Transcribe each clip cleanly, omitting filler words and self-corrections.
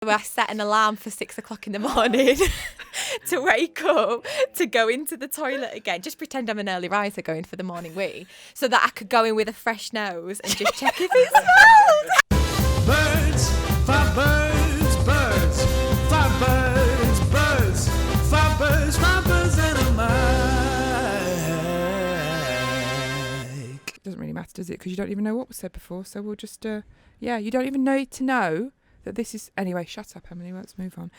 I set an alarm for 6 o'clock in the morning to wake up, to go into the toilet again. Just pretend I'm an early riser going for the morning wee, so that I could go in with a fresh nose and just check if it smelled. Birds, five birds, birds, five birds, birds, five birds, five birds and a mic. Doesn't really matter, does it? Because you don't even know what was said before. So we'll just, you don't even need to know that this is... Anyway, shut up, Emily. Let's move on.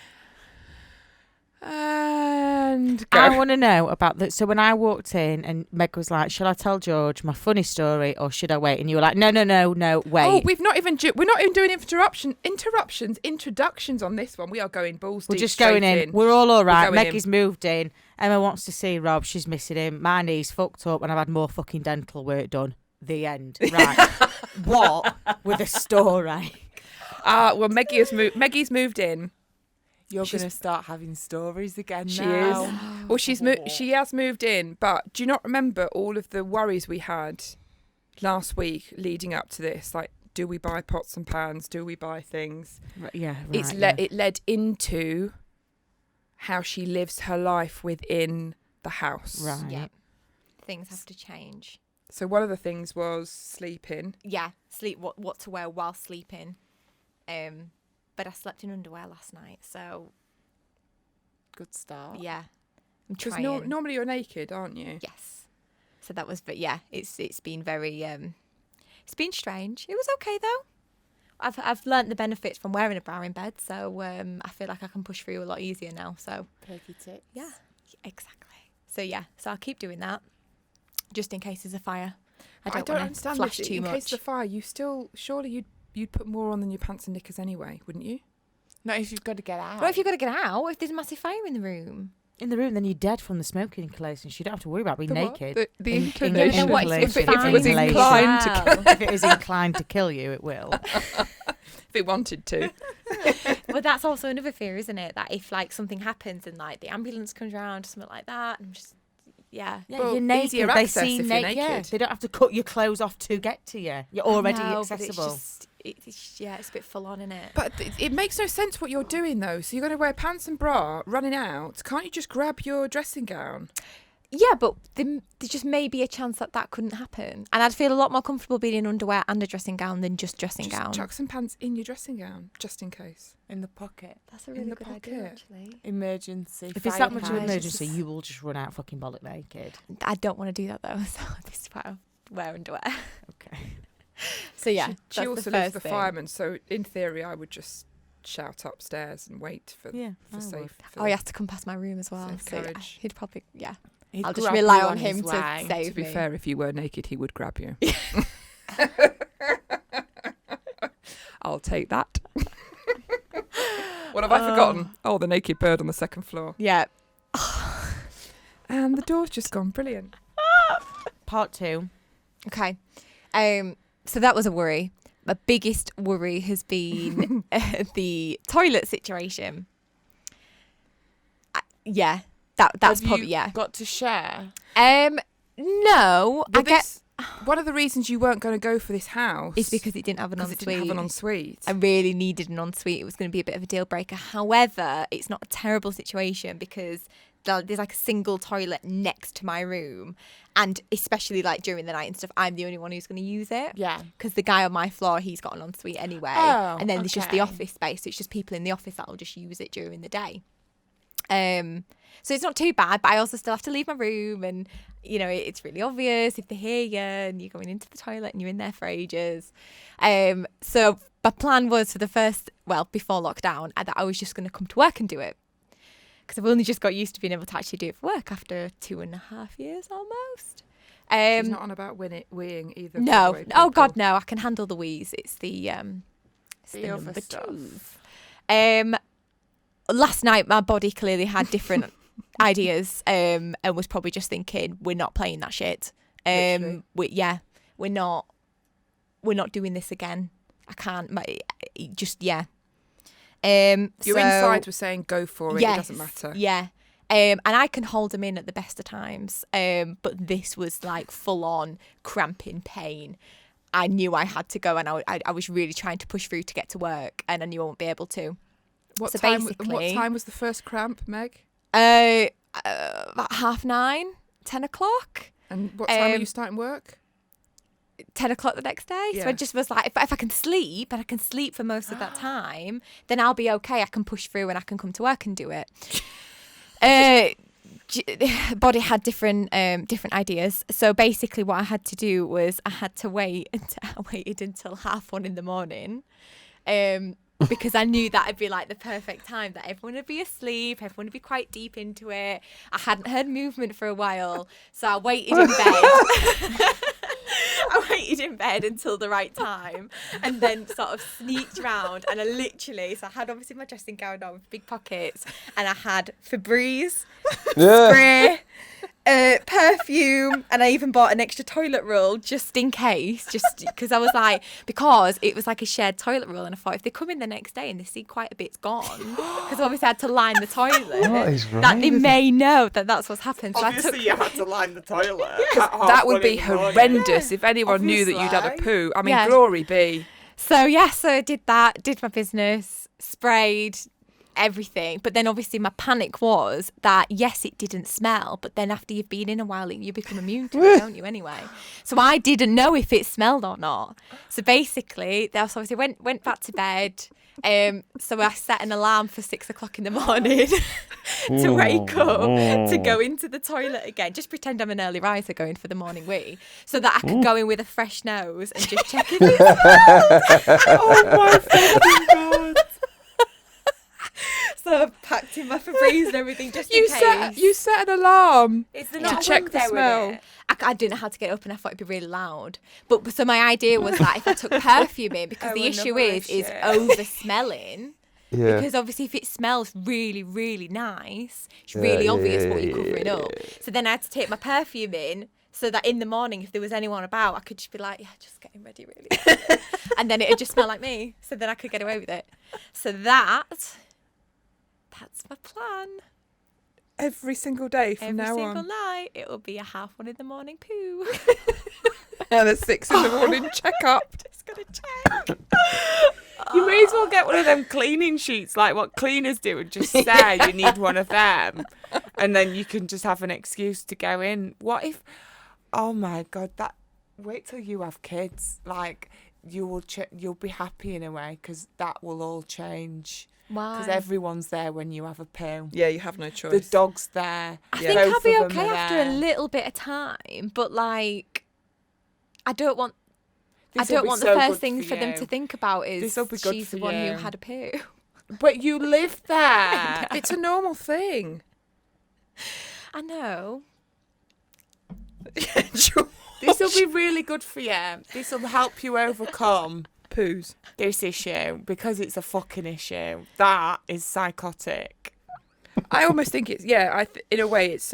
And go. I want to know about that. So when I walked in and Meg was like, "Shall I tell George my funny story or should I wait?" And you were like, "No, wait." Oh, we're not even doing introductions on this one. We are going balls deep. We're just going in. We're all right. Meggy's in. moved in. Emma wants to see Rob. She's missing him. My knee's fucked up and I've had more fucking dental work done. The end. Right. What with a story? Well, Meggy's moved in. You're going to start having stories again She now. is. Well, she has moved in, but do you not remember all of the worries we had last week leading up to this? Like, do we buy pots and pans? Do we buy things? Yeah, right. It led into how she lives her life within the house. Right. Yeah. Things have to change. So one of the things was sleeping. Yeah, sleep. What to wear while sleeping. But I slept in underwear last night, so Good start. yeah, I'm Because trying. normally you're naked, aren't you? Yes. So that was, but yeah, it's been very it's been strange. It was okay though. I've learnt the benefits from wearing a bra in bed, so I feel like I can push through a lot easier now. So Perky tits. yeah, exactly. So yeah, so I'll keep doing that, just in case there's a fire. I don't want to understand flash this. too In much. case of the fire, surely you'd put more on than your pants and knickers anyway, wouldn't you? Not if you've got to get out. What if you've got to get out? If there's a massive fire in the room? In the room, then you're dead from the smoking inhalation. You don't have to worry about being The what? naked. The In- inclination. You know what, inhalation. if it was fine inclined as to well. If it is inclined to kill you, it will. If it wanted to. But that's also another fear, isn't it? That if like something happens and like the ambulance comes around or something like that, and just yeah. Yeah, Well, you're naked. easier They access see if you're naked. Yeah, naked. they don't have to cut your clothes off to get to you. You're already No, but accessible. it's a bit full on, isn't it? But it makes no sense what you're doing, though. So you're going to wear pants and bra running out. Can't you just grab your dressing gown? Yeah, but there just may be a chance that couldn't happen. And I'd feel a lot more comfortable being in underwear and a dressing gown than just dressing gown. Chuck some pants in your dressing gown, just in case. In the pocket. That's a in really the good pocket. idea, actually. Emergency. If it's that much of an Fire emergency, pants. you will just run out fucking bollock naked. I don't want to do that, though, so this is why I wear underwear. Okay. So, yeah, She that's also the lives first the thing. fireman, so in theory, I would just shout upstairs and wait for Yeah, I safe. would. For Oh, he has to come past my room as well. Safe So, yeah, carriage. he'd probably, yeah. He'd I'll just grab rely you on him his to way. save To be me. fair, if you were naked, he would grab you. I'll take that. What have I forgotten? Oh, the naked bird on the second floor. Yeah. And the door's just gone. Brilliant. Part 2. Okay. So that was a worry. My biggest worry has been the toilet situation. That's Have probably you got to share? No, I Well, guess one of the reasons you weren't going to go for this house it's because it didn't have an because it didn't have ensuite. an ensuite. I really needed an ensuite. It was going to be a bit of a deal breaker. However, it's not a terrible situation because there's like a single toilet next to my room, and especially like during the night and stuff, I'm the only one who's going to use it. Yeah. Because the guy on my floor, he's got an ensuite anyway, Oh, and then there's just the okay. office space. So it's just people in the office that'll just use it during the day. So it's not too bad, but I also still have to leave my room, and you know it's really obvious if they hear you and you're going into the toilet and you're in there for ages. So my plan was for before lockdown, that I was just going to come to work and do it, because I've only just got used to being able to actually do it for work after 2.5 years almost. She's not on about weeing either. No, by the way, oh God, people. no! I can handle the wheeze. It's the The other number stuff. 2. Last night my body clearly had different ideas, and was probably just thinking we're not playing that shit. Literally. We're not doing this again. I can't. Your So- inside was saying go for it. Yes, It doesn't matter. Yeah. And I can hold them in at the best of times. But this was like full on cramping pain. I knew I had to go, and I was really trying to push through to get to work, and I knew I wouldn't be able to. What So time? What basically- time was the first cramp, Meg? About 9:30, 10 o'clock. And what time are Um, you starting work? 10 o'clock the next day. So I Yeah. just was like, if I can sleep, and I can sleep for most of that time, then I'll be okay. I can push through and I can come to work and do it. Body had different ideas. So basically what I had to do was I had to wait I waited until 1:30 in the morning. Because I knew that'd be like the perfect time that everyone would be asleep, everyone would be quite deep into it. I hadn't heard movement for a while, so I waited in bed. I waited in bed until the right time and then sort of sneaked round, and so I had obviously my dressing gown on with big pockets, and I had Febreze, spray, perfume, and I even bought an extra toilet roll just in case, just because I was like, because it was like a shared toilet roll, and I thought if they come in the next day and they see quite a bit's gone, because obviously I had to line the toilet, What is that wrong they with may know that that's what's happened. So Obviously, I took, you had to line the toilet. That would be horrendous if anyone knew that you'd had a obviously. poo. I mean, Yeah. glory be. so I did that, did my business, sprayed everything, but then obviously my panic was that yes, it didn't smell, but then after you've been in a while you become immune to it, don't you, anyway? So I didn't know if it smelled or not. So basically that's obviously went back to bed. So I set an alarm for 6 o'clock in the morning to wake up, to go into the toilet again, just pretend I'm an early riser going for the morning wee, so that I could go in with a fresh nose and just check if it smelled. Oh my fucking god. So I packed in my Febreze and everything just You in case. set an alarm. It's the to not check the window, smell. innit? I didn't know how to get up, and I thought it'd be really loud. But so my idea was that if I took perfume in, because the issue is over smelling. Yeah. Because obviously if it smells really, really nice, it's really obvious what you're covering up. So then I had to take my perfume in, so that in the morning, if there was anyone about, I could just be like, yeah, just getting ready really. And then it'd just smell like me. So then I could get away with it. So that's my plan. Every single day from Every now single on. night, it will be a 1:30 in the morning poo. And a 6 in the morning check up. Just gonna check. You may as well get one of them cleaning sheets, like what cleaners do, and just say you need one of them, and then you can just have an excuse to go in. What if? Oh my god! Wait till you have kids. Like you'll be happy in a way, because that will all change. Why? Because everyone's there when you have a poo. Yeah, you have no choice. The dog's there. I Yeah. think Both I'll be of them okay are after a there. little bit of time, but like, I don't want This'll be the so first good thing for them you. to think about is This'll be good she's for the one you. who had a poo. But you live there. It's a normal thing. I know. This will be really good for you. This will help you overcome Poos. this issue, because it's a fucking issue. That is psychotic. I almost think it's, in a way, it's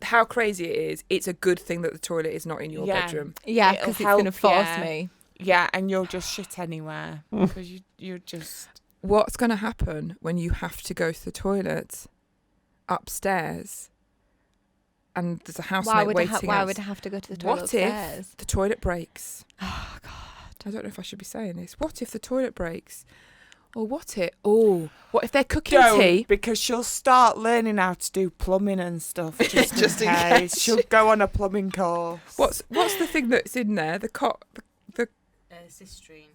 how crazy it is. It's a good thing that the toilet is not in your Yeah. bedroom. Yeah, It'll because it's going to help force you. me. Yeah, and you'll just shit anywhere because you're just. What's going to happen when you have to go to the toilet upstairs and there's a housemate Why would waiting I have to go to the toilet What if upstairs? the toilet breaks? Oh God. I don't know if I should be saying this. What if the toilet breaks? Or what if they're cooking tea? Because she'll start learning how to do plumbing and stuff. Just, Just in in case. She'll go on a plumbing course. What's the thing that's in there? The Cistrine.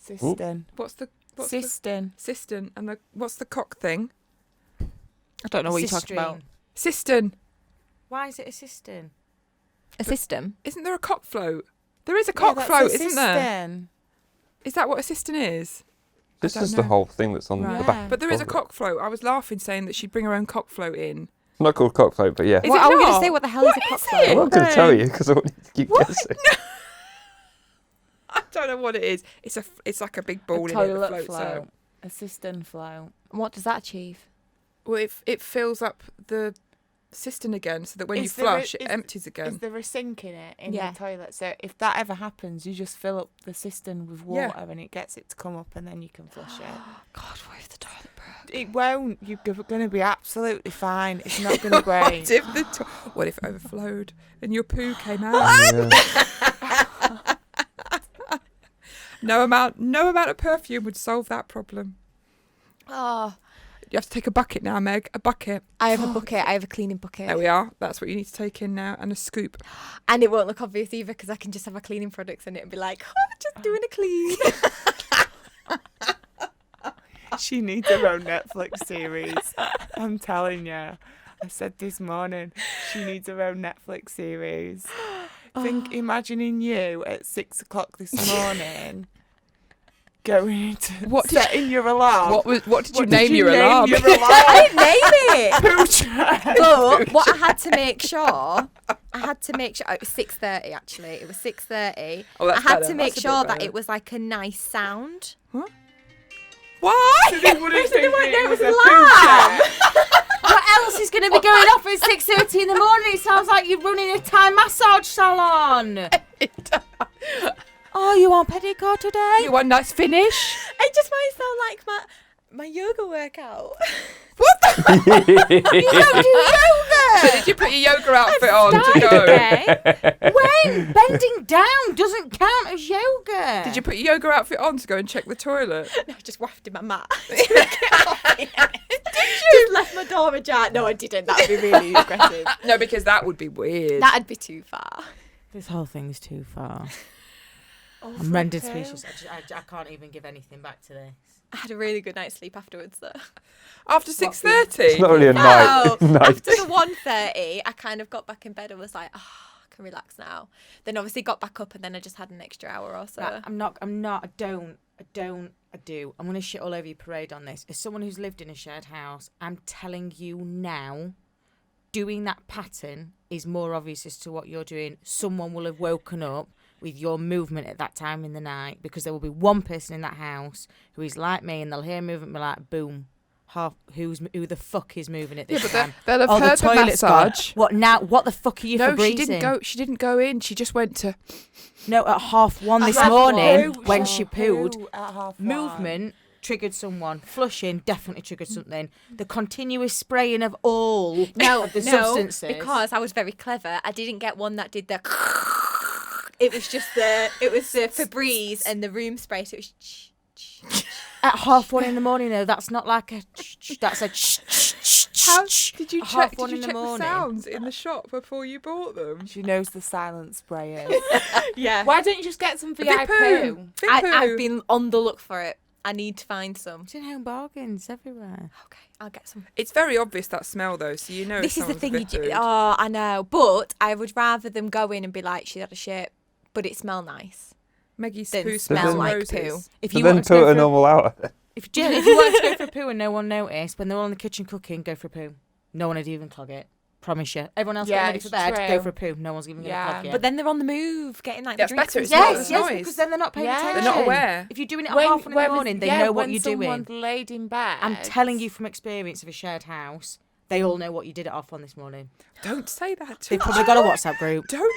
Cistern? what's the Cistern. cistern and what's the cock thing? I don't know what you're talking about. Cistern. Why is it a cistern? A system. Isn't there a cock float? There is a cock float, isn't there? Is that what a cistern is? This I don't is the know. whole thing that's on Right. the back. But there is a of it. cock float. I was laughing saying that she'd bring her own cock float in. It's not called cockfloat, but yeah. Is Well, it I was going to not? say, what the hell is a cock float? I'm not going to tell you because I want you to keep guessing. I don't know what it is. It's like a big ball A in it that toilet floats float. out. A cistern float. What does that achieve? Well, it fills up the cistern again, so that when you Is there a- flush, it empties Is again. there a sink in it, in Yeah. the toilet? So if that ever happens, you just fill up the cistern with Yeah. water and it gets it to come up and then you can flush it. God, what if the toilet broke? It won't. You're going to be absolutely fine. It's not going to break. What if it overflowed and your poo came out? Yeah. No amount of perfume would solve that problem. Oh, You have to take a bucket now, Meg. A bucket. I have a bucket. I have a cleaning bucket. There we are. That's what you need to take in now, and a scoop. And it won't look obvious either because I can just have my cleaning products in it and be like, oh, just doing a clean. She needs her own Netflix series. I'm telling you. I said this morning, she needs her own Netflix series. Imagining you at 6 o'clock this morning, going into setting your alarm. What did you name your alarm? I didn't name it. Pooch. But what I had to make sure, it was 6:30 actually. It was 6:30. Oh, that's I had better. to make That's a bit sure that better. it was like a nice sound. Why? So they wouldn't think it was a alarm. What else is going to be going off at 6:30 in the morning? It sounds like you're running a Thai massage salon. Oh, you want pedicure today? You want a nice finish? It just might sound like my yoga workout. You don't do yoga. So did you put your yoga outfit on to go? Okay. When bending down doesn't count as yoga. Did you put your yoga outfit on to go and check the toilet? No, I just wafted my mat. Just left my door ajar. No, I didn't. That would be really aggressive. No, because that would be weird. That'd be too far. This whole thing's too far. Oh, I'm rendered speechless. I can't even give anything back to this. I had a really good night's sleep afterwards, though. After It's 6:30? not really a night. After the 1:30, I kind of got back in bed and was like, I can relax now. Then obviously got back up and then I just had an extra hour or so. Right, I do. I'm going to shit all over your parade on this. As someone who's lived in a shared house, I'm telling you now, doing that pattern is more obvious as to what you're doing. Someone will have woken up with your movement at that time in the night because there will be one person in that house who is like me and they'll hear movement and be like, boom. Who the fuck is moving at this time? They'll have Oh, heard the toilet's gone. massage. What now? What the fuck are you No, for breathing? she didn't go in. She just went to... No, at 1:30 this At morning half when one. she pooed, At 1:30. movement triggered someone. Flushing definitely triggered something. The continuous spraying of all of the substances. because I was very clever. I didn't get one that did the... It was just the Febreze and the room spray. So it was... At 1:30 in the morning, though, that's not like a... That's a... How did you At check? 1:30 Did you in the check the morning. sounds in the shop before you bought them? She knows the silent sprayers. Yeah. Why don't you just get some VIP? Vipu. I've been on the look for it. I need to find some. It's in Home Bargains everywhere. Okay, I'll get some. It's very obvious, that smell, though, so you know This is the if thing. someone's You Vipu'd. oh, I know. But I would rather them go in and be like, she had a shit, but it smell nice. Meggy's Then poo smell smells like roses. poo. If But you then want to go put a for normal out. if you want to go for a poo and no one noticed, when they're all in the kitchen cooking, go for a poo. No one would even clog it. Promise you. Everyone else Yeah, getting ready it's for bed, true. go for a poo. No one's even going to Yeah. clog it. But then they're on the move, getting like That's the drinks. better, and it's stuff. not yes, as yes, noise. because then they're not paying Yeah. attention. They're not aware. If you're doing it at 1:30 in the morning, they know what you're doing. Someone's laid in bed. I'm telling you from experience of a shared house, they all know what you did at 1:30 this morning. Don't say that to They've probably got a WhatsApp group. Don't.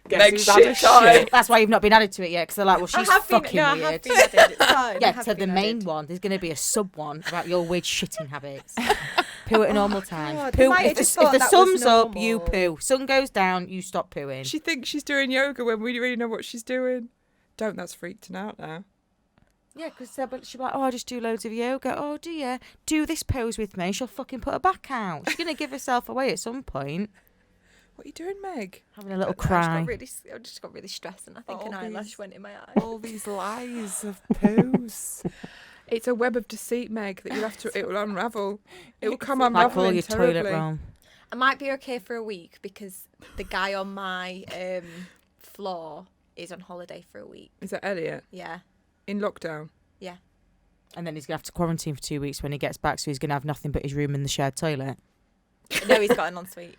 Guess who's had a shit? That's why you've not been added to it yet, because they're like, well, she's fucking I weird. have been added. It's fine. Yeah, to the main one. There's going to be a sub one about your weird shitting habits. Poo at a normal time. God, they Poo. might have If the, just if thought the that was sun's up, you normal. poo. Sun goes down, you stop pooing. She thinks she's doing yoga when we really know what she's doing. Don't. That's freaking out now. Yeah, because she'll be like, oh, I just do loads of yoga. Oh, do you? Do this pose with me. She'll fucking put her back out. She's going to give herself away at some point. What are you doing, Meg? Having a little I cry. just got really stressed and I think All an eyelash these- went in my eye. All these lies of poos. It's a web of deceit, Meg, that you have to. It will unravel. It will come Like all unraveling your terribly. toilet roll. I might be okay for a week because the guy on my floor is on holiday for a week. Is that Elliot Yeah. in lockdown? And then he's going to have to quarantine for 2 weeks when he gets back, so he's going to have nothing but his room and the shared toilet. No, he's got an ensuite.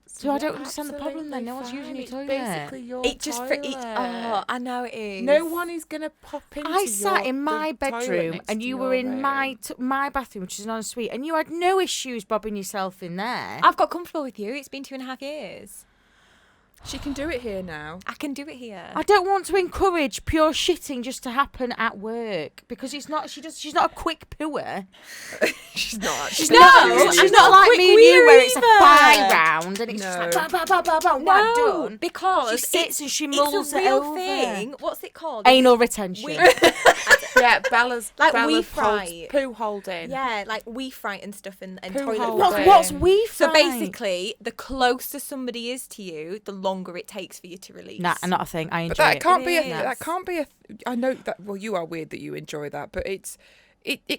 So I don't understand the problem then. No one's using your It's toilet. basically your It just for each. Oh, I know it is. No one is gonna pop into I sat your- in my the toilet bedroom next and to you your were in room. my bathroom, which is an ensuite, and you had no issues bobbing yourself in there. I've got comfortable with you. It's been 2.5 years. She can do it here now. I can do it here. I don't want to encourage pure shitting just to happen at work because it's not. She's not a quick pooer. She's not. She's No, not. She's not like quick me and you, weir where it's a either. 5 round and it's just No. like bam, bam, bam, bam, bam, no, done. because She sits and she it's mulls a it real over. thing. What's it called? Anal retention. We- Yeah, Bella's Like Bella we holds fright. poo holding. Yeah, like we fright and stuff and Poo toilet. hole What's day. What's we So fright? basically, the closer somebody is to you, the longer it takes for you to release. Nah, not a thing. I enjoy But that it. can't be It a. is. That can't be a. I know that. Well, you are weird that you enjoy that, but it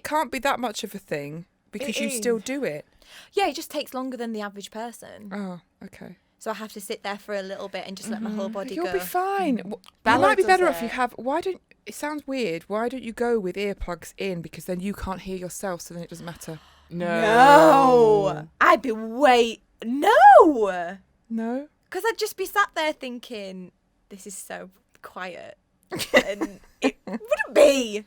can't be that much of a thing because It you is. still do it. Yeah, it just takes longer than the average person. Oh, okay. So I have to sit there for a little bit and just let my whole body You'll go. be fine. You Bella might be does better if you it. have. Why don't? It sounds weird. Why don't you go with earplugs in? Because then you can't hear yourself, so then it doesn't matter. No, I'd be no, No. because I'd just be sat there thinking, this is so quiet, and it wouldn't be.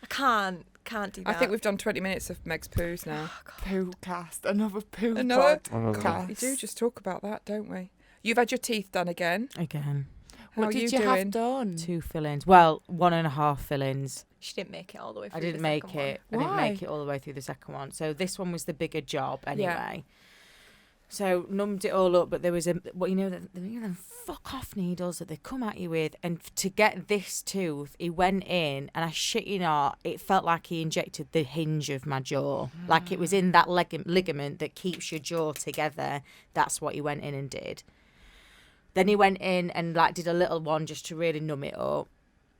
I can't do that. I think we've done 20 minutes of Meg's poos now. Poocast, another poo Another? Another podcast. We do just talk about that, don't we? You've had your teeth done again. Again. How What are did you you doing? have done? 2 fillings. Well, 1.5 fillings. She didn't make it all the way through. I didn't the make second it. one. I didn't make Why? it all the way through the second one. So this one was the bigger job anyway. So numbed it all up, but there was them fuck off needles that they come at you with, and to get this tooth, he went in, and I shit you not, it felt like he injected the hinge of my jaw, like it was in that ligament that keeps your jaw together. That's what he went in and did. Then he went in and like did a little one just to really numb it up.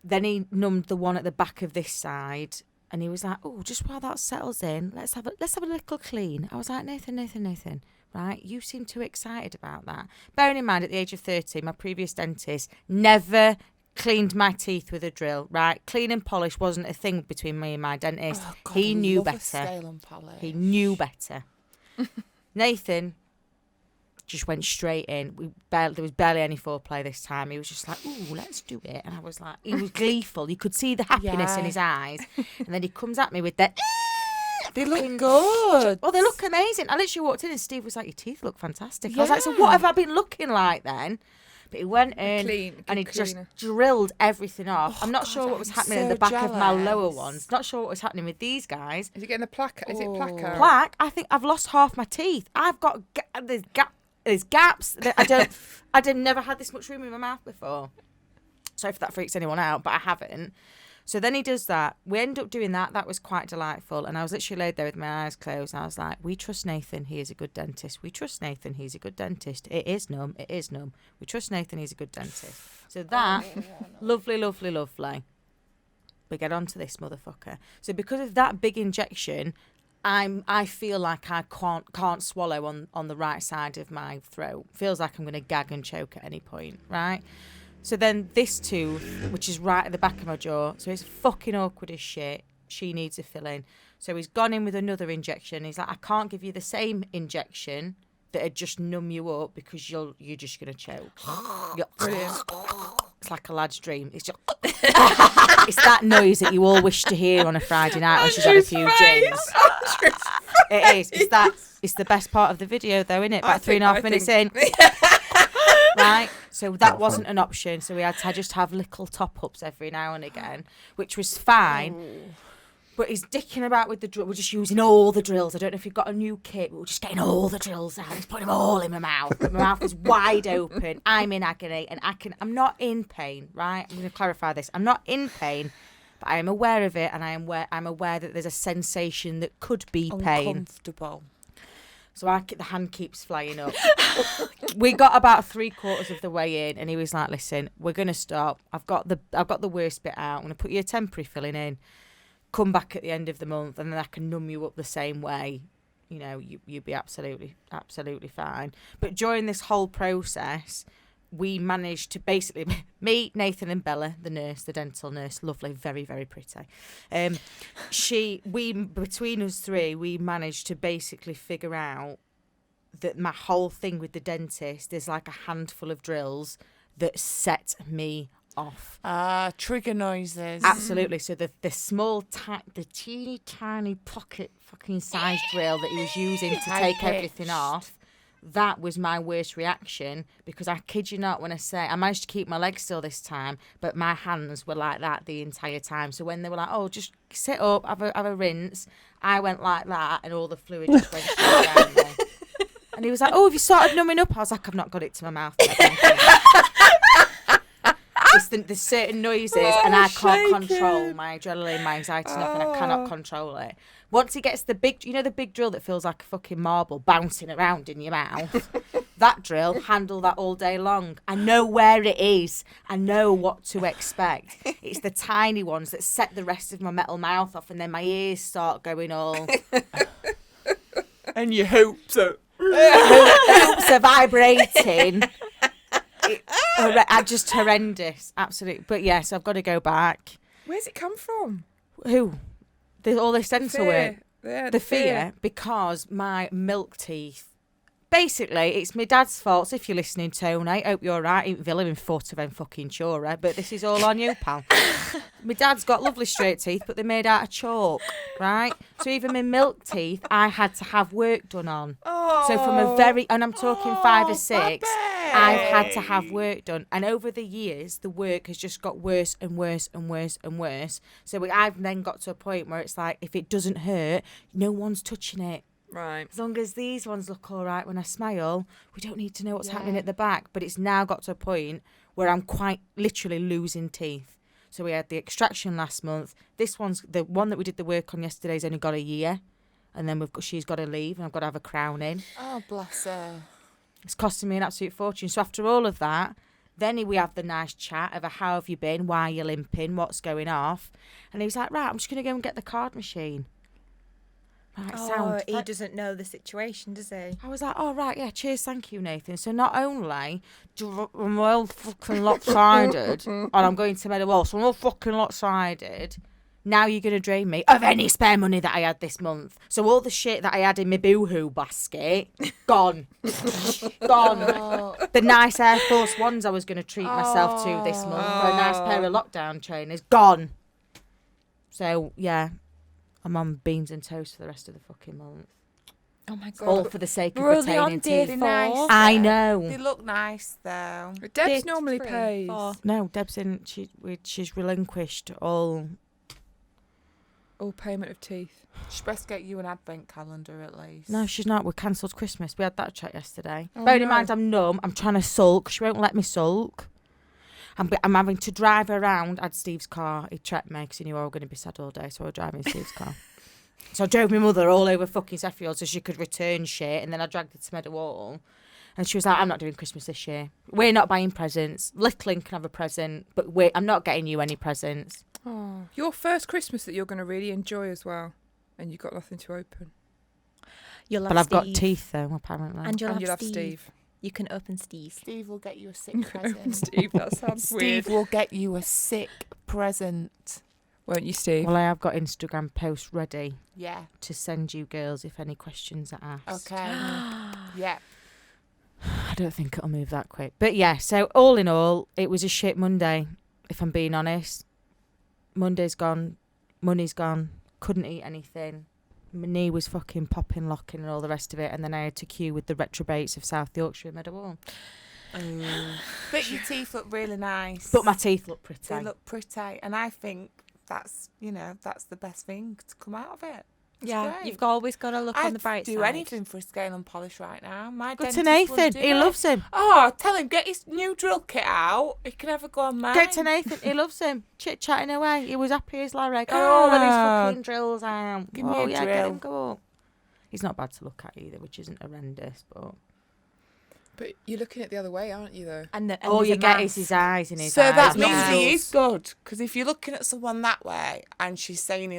Then he numbed the one at the back of this side, and he was like, "Oh, just while that settles in, let's have a little clean." I was like, Nathan, right? You seem too excited about that. Bearing in mind, at the age of 30, my previous dentist never cleaned my teeth with a drill, right? Clean and polish wasn't a thing between me and my dentist. Oh, God, He I knew love a better. scale and polish. He knew better. Nathan just went straight in. There was barely any foreplay this time. He was just like, "Ooh, let's do it." And I was like, he was gleeful. You could see the happiness in Yeah. his eyes. And then he comes at me with the... They look good. Oh, they look amazing. I literally walked in and Steve was like, "Your teeth look fantastic." I was like, "So what have I been looking like then?" But he went in Clean, and he good just cleaner. drilled everything off. Oh, I'm not God, sure what was I'm happening in so the back of my lower jealous. ones. Not sure what was happening with these guys. Is it getting the plaque? Is it plaque? Plaque. I think I've lost half my teeth. I've got there's gaps. I never had this much room in my mouth before. Sorry if that freaks anyone out, but I haven't. So then he does that. We end up doing that. That was quite delightful. And I was literally laid there with my eyes closed. And I was like, "We trust Nathan. He is a good dentist. We trust Nathan. He's a good dentist. It is numb. It is numb. We trust Nathan. He's a good dentist." So that, lovely. We get on to this motherfucker. So because of that big injection, I feel like I can't swallow on the right side of my throat. Feels like I'm going to gag and choke at any point, right? So then this tooth, which is right at the back of my jaw, so it's fucking awkward as shit. She needs a filling. So he's gone in with another injection. He's like, "I can't give you the same injection that'd just numb you up because you're just going to choke." Brilliant. It's like a lad's dream. It's just... it's that noise that you all wish to hear on a Friday night when she's had a few gins. It is. It's that. It's the best part of the video, though, isn't it? About 3.5 minutes in. Right? So that wasn't an option. So we had to just have little top-ups every now and again, which was fine. But he's dicking about with the drill. We're just using all the drills. I don't know if you've got a new kit, but we're just getting all the drills out. He's putting them all in my mouth. My mouth is wide open. I'm in agony, and I'm not in pain, right? I'm going to clarify this. I'm not in pain, but I am aware of it, and I'm aware that there's a sensation that could be pain. Uncomfortable. So the hand keeps flying up. We got about 3/4 of the way in, and he was like, "Listen, we're gonna stop. I've got the worst bit out. I'm gonna put you a temporary filling in. Come back at the end of the month, and then I can numb you up the same way. You know, you'd be absolutely fine." But during this whole process, we managed to basically, me, Nathan, and Bella, the nurse, the dental nurse, lovely, very, very pretty. Between us three, we managed to basically figure out that my whole thing with the dentist is like a handful of drills that set me off. Trigger noises. Absolutely. So the teeny tiny pocket fucking size drill that he was using to High take everything pitched. off, that was my worst reaction, because I kid you not when I say I managed to keep my legs still this time, but my hands were like that the entire time. So when they were like, "Oh, just sit up, have a rinse," I went like that, and all the fluid just went straight down me. And he was like, "Oh, have you started numbing up?" I was like, "I've not got it to my mouth yet, thank you." there's certain noises, and I can't control my adrenaline, my anxiety, nothing. I cannot control it. Once it gets the big drill that feels like a fucking marble bouncing around in your mouth, that drill, handle that all day long. I know where it is. I know what to expect. It's the tiny ones that set the rest of my metal mouth off, and then my ears start going all... And your hopes are... hoops are vibrating. Just horrendous, absolutely. But yes, I've got to go back. Where's it come from? Who? All this dental work. Yeah, The fear, because my milk teeth. Basically, it's my dad's fault. So if you're listening, Tony, I hope you're all right. Ain't Villa in foot of them fucking chore, but this is all on you, pal. My dad's got lovely straight teeth, but they're made out of chalk, right? So even my milk teeth, I had to have work done on. So from a and I'm talking 5 or 6, I've had to have work done. And over the years, the work has just got worse and worse and worse and worse. So I've then got to a point where it's like, if it doesn't hurt, no one's touching it. Right. As long as these ones look all right when I smile, we don't need to know what's happening at the back. But it's now got to a point where I'm quite literally losing teeth. So we had the extraction last month. This one's the one that we did the work on yesterday's only got a year. And then she's got to leave and I've got to have a crown in. Oh, bless her. It's costing me an absolute fortune. So after all of that, then we have the nice chat of how have you been, why are you limping, what's going off. And he was like, right, I'm just going to go and get the card machine. Right, he doesn't know the situation, does he? I was like, oh, right, yeah, cheers, thank you, Nathan. So not only I'm well fucking lopsided and I'm going to Meadowhall, so I'm all fucking lopsided, now you're going to drain me of any spare money that I had this month. So all the shit that I had in my boohoo basket, gone. Gone. Oh. The nice Air Force Ones I was going to treat myself to this month for a nice pair of lockdown trainers, gone. So, yeah. I'm on beans and toast for the rest of the fucking month. Oh my God. All for the sake of We're only on retaining day teeth. 4. Nice. I know. They look nice, though. Deb's Day normally 3, pays. 4. No, Deb's in. She's relinquished all. All payment of teeth. She's best get you an advent calendar at least. No, she's not. We cancelled Christmas. We had that chat yesterday. Oh, Bearing in no. mind, I'm numb. I'm trying to sulk. She won't let me sulk. I'm having to drive around. I had Steve's car. He trapped me because he knew I was going to be sad all day, so I was driving Steve's car. So I drove my mother all over fucking Sheffield so she could return shit, and then I dragged her to Meadowhall. And she was like, I'm not doing Christmas this year. We're not buying presents. Littling can have a present, but I'm not getting you any presents. Oh, your first Christmas that you're going to really enjoy as well, and you've got nothing to open. You'll have But I've got Steve. teeth, though, apparently. And you'll and have you'll have Steve. You can open Steve. Steve will get you a sick You can open present. Steve. That sounds weird. Steve will get you a sick present. Won't you, Steve? Well, I have got Instagram posts ready Yeah. to send you girls if any questions are asked. Okay. Yeah. I don't think it'll move that quick. But yeah, so all in all, it was a shit Monday, if I'm being honest. Monday's gone, money's gone, couldn't eat anything. My knee was fucking popping, locking and all the rest of it. And then I had to queue with the retrobates of South Yorkshire and Meadowhall. But your teeth look really nice. But my teeth look pretty. They look pretty. And I think that's, that's the best thing to come out of it. It's Yeah, great. you've always got to look on the bright I'd do side. anything for a scale and polish right now. My Go to dentist Nathan. wouldn't do He it. loves him. Oh, tell him, get his new drill kit out. He can have a go on mine. Go to Nathan. He loves him. Chit-chatting away. He was happy as Larry. Got all of his fucking drills out. Give me Oh, a yeah, get drill. him go up. He's not bad to look at either, which isn't horrendous, but... But you're looking at the other way, aren't you, though? And all there's you a get is mask. his eyes in his So eyes. that Yeah. means he is good. Because if you're looking at someone that way and she's saying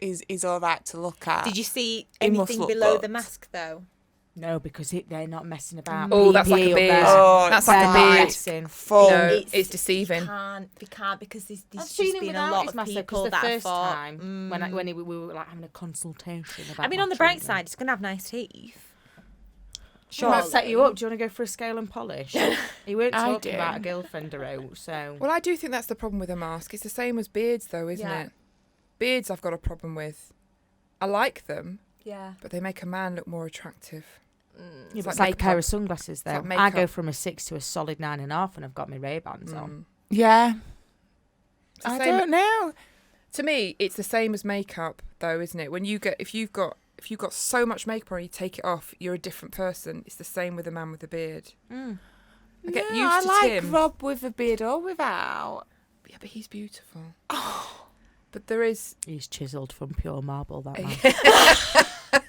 he's all right to look at. Did you see He must anything look below good. the mask, though? No, because they're not messing about. Oh, that's like a PPE up beard. there. Oh, That's They're like a not beard. messing. full? No, it's deceiving. They can't because there's I've just seen him been a without lot his of mask people because the that have first thought, time when we were like having a consultation about. I mean, my on the bright treatment. side, it's going to have nice teeth. Sure, I'll set you up. Do you want to go for a scale and polish? He weren't I talking do. about a girlfriend or out, so. Well, I do think that's the problem with a mask. It's the same as beards, though, isn't Yeah. it? Beards I've got a problem with. I like them, Yeah. but they make a man look more attractive. It's like like a pair makeup. of sunglasses, though. like I go makeup. from a 6 to a solid 9.5 when I've got my Ray-Bans on. Yeah. It's the I same- don't know. To me, it's the same as makeup, though, isn't it? When you get, if you've got so much makeup on, you take it off, you're a different person. It's the same with a man with a beard. No, I get No, used I to like Tim. Rob with a beard or without. Yeah, but he's beautiful. But there is. He's chiselled from pure marble, that man.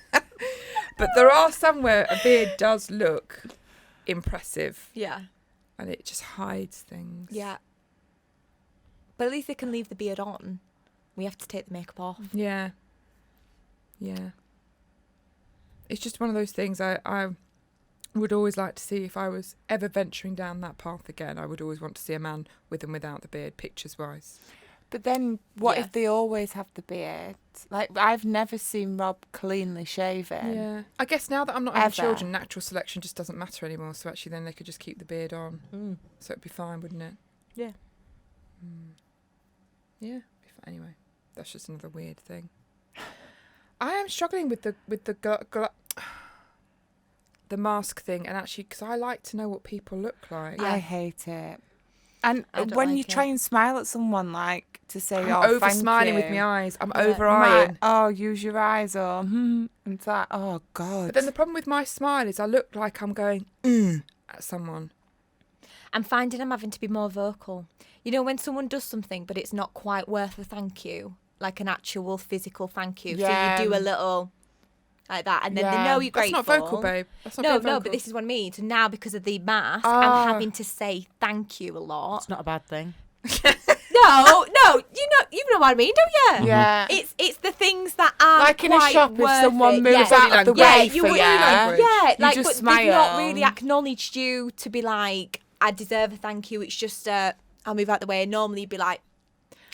But there are some where a beard does look impressive, Yeah. and it just hides things. Yeah. But at least they can leave the beard on. We have to take the makeup off. Yeah. Yeah. It's just one of those things I would always like to see if I was ever venturing down that path again. I would always want to see a man with and without the beard, pictures-wise. But then, what Yeah. if they always have the beard? Like, I've never seen Rob cleanly shaven. Yeah. I guess now that I'm not having Ever. children, natural selection just doesn't matter anymore. So actually then they could just keep the beard on. So it'd be fine, wouldn't it? Yeah. Yeah. Anyway, that's just another weird thing. I am struggling with the mask thing, and actually, because I like to know what people look like. I hate it. And I don't when you like try it. and smile at someone, like, to say, I'm oh, over thank smiling you. with my eyes. I'm Yeah. over I'm eyeing. like, oh, use your eyes, or, and it's like, oh, God. But then the problem with my smile is I look like I'm going at someone. I'm finding I'm having to be more vocal. You know, when someone does something, but it's not quite worth a thank you, like an actual physical thank you. Yeah. So you do a little like that, and then they Yeah. know you're That's grateful. not vocal, babe. That's not No, being no, vocal. but this is what I mean. So now, because of the mask, Ah. I'm having to say thank you a lot. It's not a bad thing. No, you know what I mean, don't you? Yeah. It's the things that are Like in a quite shop, if worth someone it. moves Yeah. out of the Yeah, way you for would- you. Yeah, like, just but smile. they've not really acknowledged you to be like, I deserve a thank you. It's just, I'll move out the way. And normally you'd be like,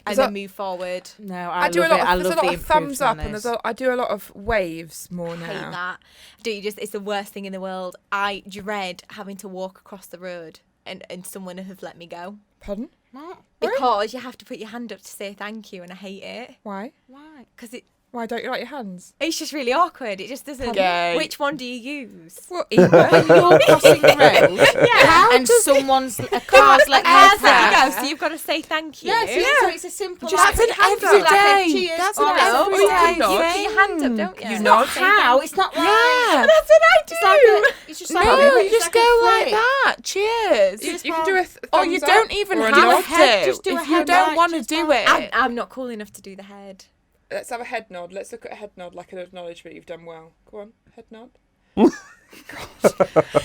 and So- then move forward. No, I do a lot of, I there's love a lot the of thumbs improved up, and manners. I do a lot of waves more I hate now. that. It's the worst thing in the world. I dread having to walk across the road and someone have let me go. Pardon? What? Because you have to put your hand up to say thank you, and I hate it. Why? Why? Because Why don't you like your hands? it's just really awkward. It just doesn't. Okay. Which one do you use? What? Either. When you're crossing the road and someone's a car's letting you As let you pass. go, so you've got to say thank you. Yes, so it's a simple. Just like, put your hand every up. day. cheers. That's Oh, an no. every you day can nod. You put thing. your hand up, don't you? You It's nod. not how. It's not right. Yeah. That's what I do. It's like it's just like No, it's you just like go a like flick. that. Cheers. You can do a Or you thumbs don't up even or a have nod. to. Just do a if you head don't nod, want to just do like- it. I'm not cool enough to do the head. Let's have a head nod. Let's look at a head nod, like an acknowledgement you've done well. Go on, head nod.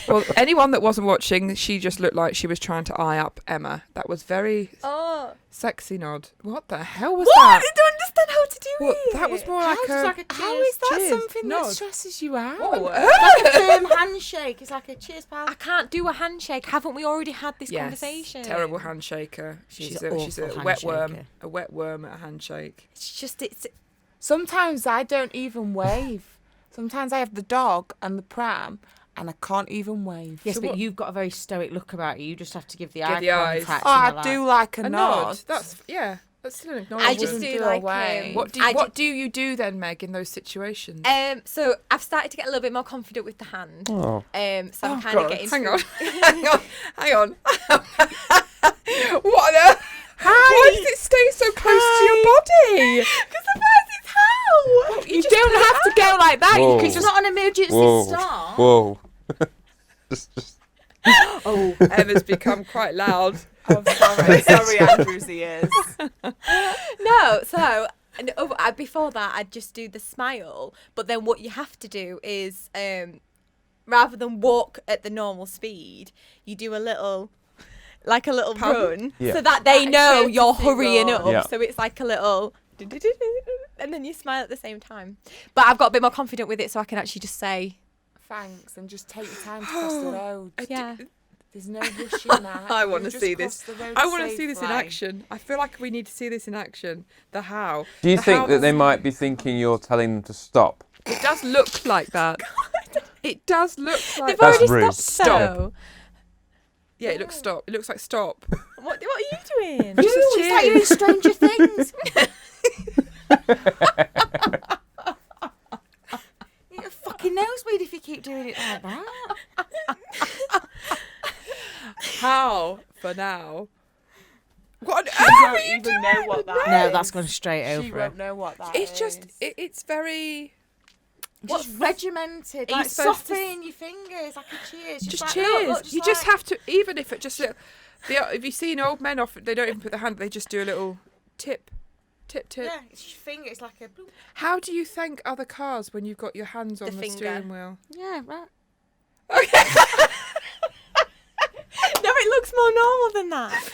Well, anyone that wasn't watching, she just looked like she was trying to eye up Emma. That was very Oh. sexy nod. What the hell was What? that? I don't understand how to do Well, it. that was more How like does a. like a How cheers? is that cheers, something nod. that stresses you out? It's like a firm handshake. It's like a cheers, pal. I can't do a handshake. Haven't we already had this Yes, conversation? terrible handshaker. She's She's an a awful wet worm. handshaker. A wet worm at a handshake. It's just it's. Sometimes I don't even wave. Sometimes I have the dog and the pram, and I can't even wave. Yes, So but what- you've got a very stoic look about you. You just have to give the Give eye the eyes. contact. Oh, and I the do like. like a A nod. nod. That's still an I acknowledgement. just wouldn't do do like away. What do you do then, Meg, in those situations? So I've started to get a little bit more confident with the hand. Oh. So I'm kind of getting. hang on, through- hang on. What on earth? Why does it stay so close to your body? Because otherwise it's how. You don't have to go like that. Whoa. You can It's just. not an emergency Whoa. start. Whoa. just. Oh, Emma's become quite loud. I'm sorry. Sorry, Andrew's ears. No, so before that I'd just do the smile, but then what you have to do is rather than walk at the normal speed, you do a little run, Yeah. so that they Like a know you're courtesy hurrying run. up. Yeah. So it's like a little, and then you smile at the same time. But I've got a bit more confident with it, so I can actually just say, Thanks, and just take your time to cross the road. yeah. There's no rushing that. I want to You just see cross this. the road I want to see this in safely. action. I feel like we need to see this in action. The how. Do you The think how that they does- might be thinking you're telling them to stop? It does look like that. It does look like They've that. already rude. stopped. Though. Yeah, it looks stop. It looks like stop. What are you doing? Just a it's like you're in Stranger Things. You're a fucking nosebleed if you keep doing it like that. How for now? What on She earth are won't you even doing? know what that is. No, that's gone straight She over won't it. know what that It's is. just it's very. Just regimented. Are you Like supposed to softening your fingers like a cheers. Just like, cheers. look, just You like, just have to, even if it just, if you've seen old men often, they don't even put their hand, they just do a little tip. Yeah, it's your finger. It's like a. Bloop. How do you thank other cars when you've got your hands on the finger. steering wheel? Yeah, right. No, it looks more normal than that.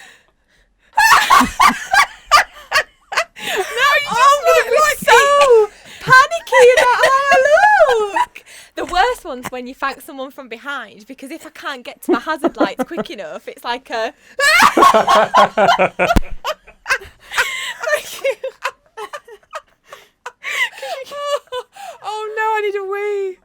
So panicky about how I look. The worst one's when you thank someone from behind, because if I can't get to my hazard lights quick enough, it's like a. Oh no, I need a wee.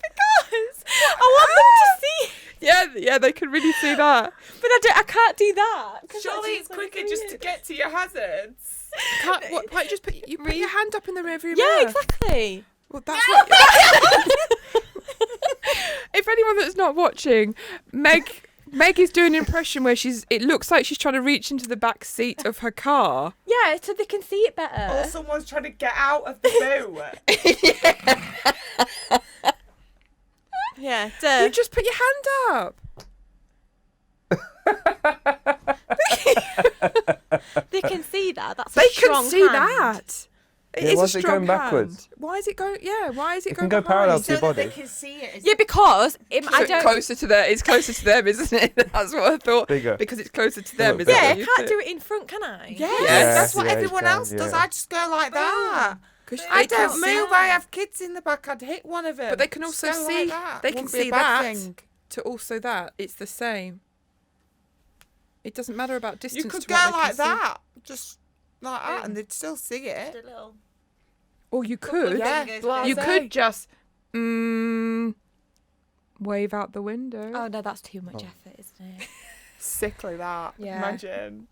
Because I want them to see. Yeah, they can really see that. But I can't do that. 'Cause Surely that's it's like quicker just to weird. get to your hazards. Why just put your hand up in the rearview mirror? Yeah, exactly. Well, that's what. If anyone that's not watching, Meg is doing an impression where it looks like she's trying to reach into the back seat of her car. Yeah, so they can see it better. Or someone's trying to get out of the boot. Yeah, You just put your hand up. they can see that. That's They a can strong see hand. that. It Yeah, is why a is it strong going backwards? hand. Why is it going? Yeah, why is it It going? can go parallel behind? to your So that they body. can see it. Yeah, because I So don't. closer to there. It's closer to them, isn't it? That's what I thought. Bigger. Because it's closer to A them, little isn't Yeah, it? I You can't think? do it in front, can I? Yes, Yes. that's what Yeah, you everyone can, else does. yeah. I just go like that. 'Cause I they don't can move. see- I have kids in the back. I'd hit one of them. But they can Just also go see. Like that. They can Wouldn't be a see bad that. thing. To also that, it's the same. It doesn't matter about distance. You could to go what they can like see. that, just like that, and they'd still see it. A little. Or you could. Yeah, You blasé. could just wave out the window. Oh no, that's too much effort, isn't it? Sickly that. Yeah. Imagine.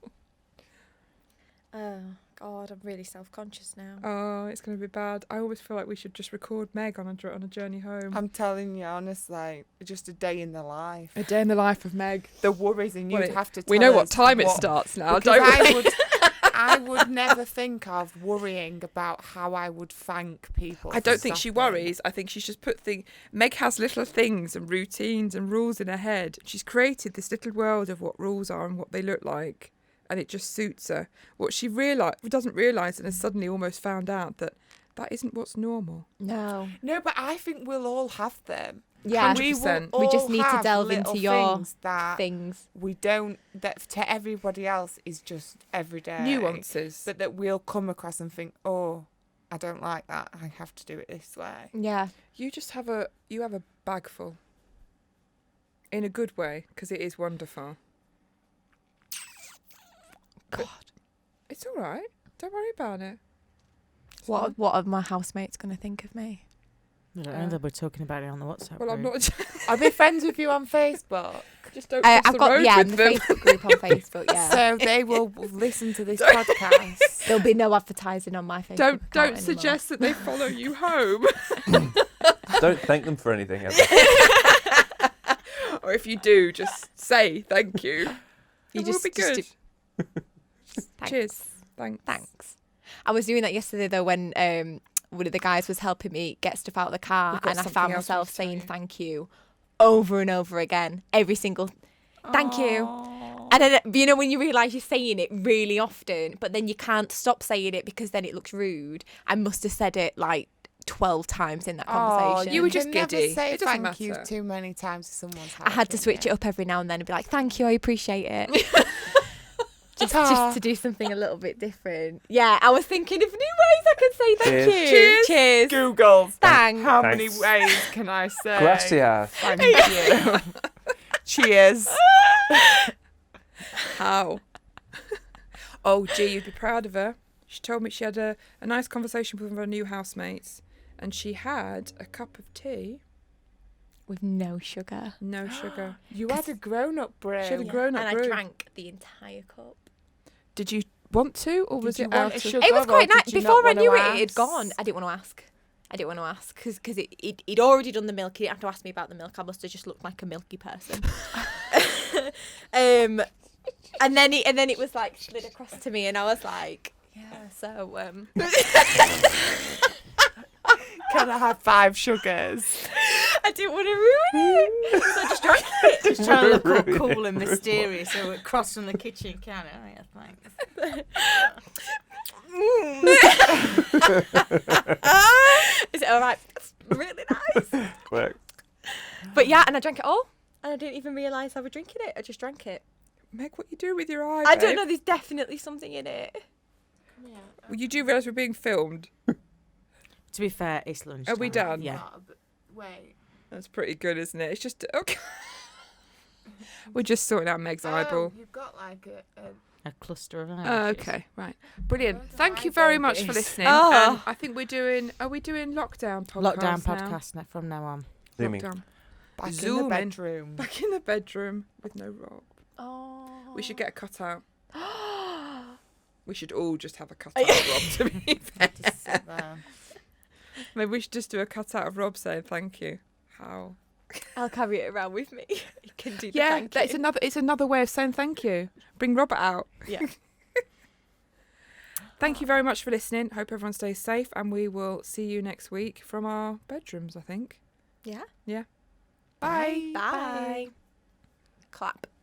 Oh God, I'm really self-conscious now. Oh, it's going to be bad. I always feel like we should just record Meg on a journey home. I'm telling you honestly, just a day in the life. A day in the life of Meg. The worries, and you'd Well, have to. We tell know what us time it starts now, because don't we? I would never think of worrying about how I would thank people. I for don't think she stopping. worries. I think she's just put things. Meg has little things and routines and rules in her head. She's created this little world of what rules are and what they look like, and it just suits her. What she doesn't realise and has suddenly almost found out that isn't what's normal. No. No, but I think we'll all have them. Yeah. We will 100%. We just all need to have delve little into your things that things. we don't. That to everybody else is just everyday Nuances. but that we'll come across and think, oh, I don't like that. I have to do it this way. Yeah. You just have a bag full. In a good way, because it is wonderful. God. It's all right. Don't worry about it. It's What fine. are my housemates going to think of me? I don't know that we're talking about it on the WhatsApp. Well, I'm group. not. I'll be friends with you on Facebook. Just don't cross I've the got road in with the them. Facebook group on Facebook. Yeah. So they will listen to this podcast. There'll be no advertising on my Facebook. Don't account anymore. suggest that they follow you home. Don't thank them for anything. Ever. Or if you do, just say thank you. You It will just be good. Thanks. Cheers. Thanks. Thanks. I was doing that yesterday though when one of the guys was helping me get stuff out of the car, We've got and I something found else myself to tell saying you. thank you over and over again, every single thank you. And then you know when you realise you're saying it really often, but then you can't stop saying it because then it looks rude. I must have said it like 12 times in that conversation. you were just can never giddy. say It doesn't thank you matter. too many times to someone's I had to switch it up every now and then and be like, thank you, I appreciate it. just to do something a little bit different. Yeah, I was thinking of new ways I could say thank Cheers. you. Cheers. Cheers. Google. Thanks. How Thanks. many ways can I say? Gracias. Thank you. Cheers. How? Oh, gee, you'd be proud of her. She told me she had a nice conversation with one of her new housemates, and she had a cup of tea, With no sugar. no sugar. You had a grown-up brew. She had a grown-up and brew. I drank the entire cup. Did you want to, or was you it want out a of... sugar? It was or quite did nice. you Before not I wanna knew it, it had ask? gone. I didn't want to ask. Because he'd already done the milk. He didn't have to ask me about the milk. I must have just looked like a milky person. And then it was like slid across to me, and I was like, Yeah, so Can I have 5 sugars? I didn't want to ruin it, so I just drank it. Just trying to look all cool and mysterious, so we're cross from the kitchen counter. Oh, yeah, thanks. Is it all right? It's really nice. Quick. But yeah, and I drank it all, and I didn't even realise I was drinking it. I just drank it. Meg, what you do with your eye? I don't babe? know. There's definitely something in it. Well, you do realise we're being filmed. To be fair, it's lunch. Are we done? Yeah. Wait. That's pretty good, isn't it? It's just okay. We're just sorting out Meg's eyeball. You've got like A cluster of Oh, eyelashes. okay, right, brilliant. Both of Thank my you very much for babies. listening. Oh. And I think we're doing. Are we doing lockdown podcast? Lockdown now? podcast from now on. Zooming. Lockdown. back in the Zooming. bedroom. Back in the bedroom with no Rob. Oh. We should get a cutout. We should all just have a cutout of Rob. To be fair, Just sit there. maybe we should just do a cutout of Rob saying thank you. How? I'll carry it around with me. You can do the Yeah, thank that's you. another. It's another way of saying thank you. Bring Robert out. Yeah. Thank you very much for listening. Hope everyone stays safe, and we will see you next week from our bedrooms, I think. Yeah. Yeah. Bye. Bye. Clap.